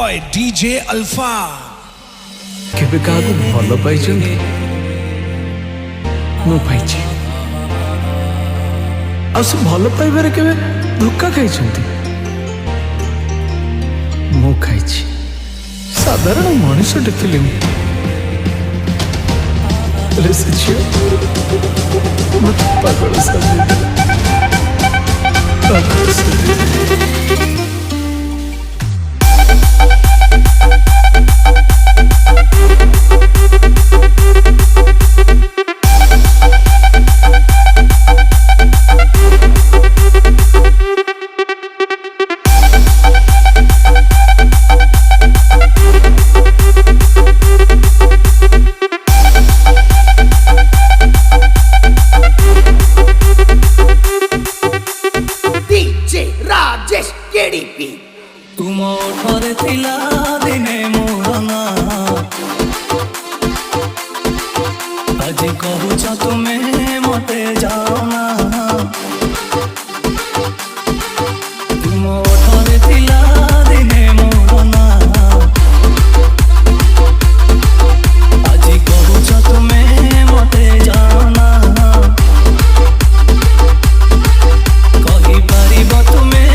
boy DJ Alpha. केबे काको भलो पाइछन्ती मु पाइछि आ से भलो पाइबारे केबे धोखा खाइछन्ती मु खाइछि साधारण मनुष्य देखिले रेसिछि मत पागल समझ पागल समझ तुम ओठरे थिला दिने मोर ना आज कहूच तुमे मते जाओ ना तुम ओठरे थिला दिने मोर ना आज कहूच तुमे मते जाओ ना कहि पारिब तुमे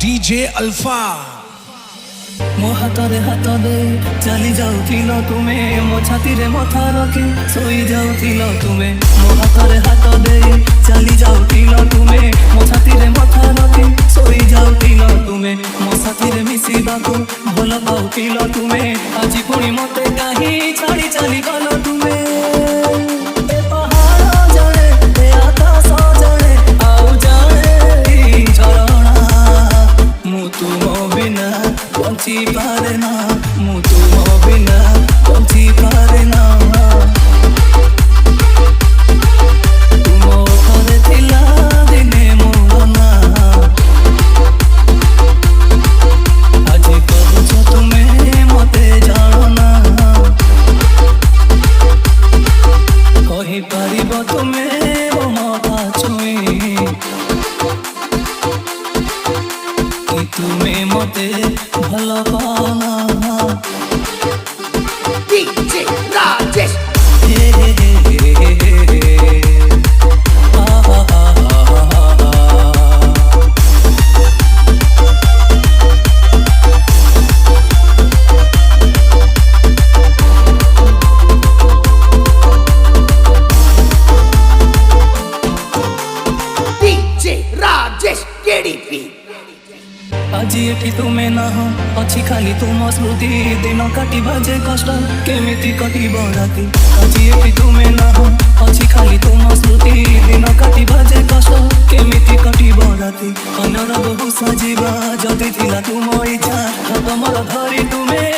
DJ Alpha. मो हाथ दे चली जाऊथिल तुमे मो छाती रे मथा रखी सोई जाऊथिल तुमे मो हाथ दे चली जाऊथिल तुमे मो छाती रे मथा रखी सोई जाऊथिल तुमे मो साथी रे मिसिबाकू भल पाउथिल तुमे आज पुणी मते काहे छाड़ी चली गल तुमे ए पहाड़ जणे ए आकाश जणे आउ जणे ई झरणा मु तुम बिना बंची पारे ना मु तुम बिना बंची पारे ना तुम ओठरे थिला दिने मोर ना आज कहूच तुमे मते जानो ना कहि पारिब तुमे मो मथा छुई कि तुमे मते भल पाना DJ Rajesh DJ Rajesh KDP आज एठी तुमे ना हो अच्छी खाली तुम स्मृति दिन काटिबा जे कष्ट केमिति कटिब राति आज एठी तुमे ना हो अच्छी खाली तुम स्मृति दिन काटिबा जे कष्ट केमिति कटिब राति अन्यर बहु सजीवा जदि थिला तुम इच्छा तमर धरी तुमे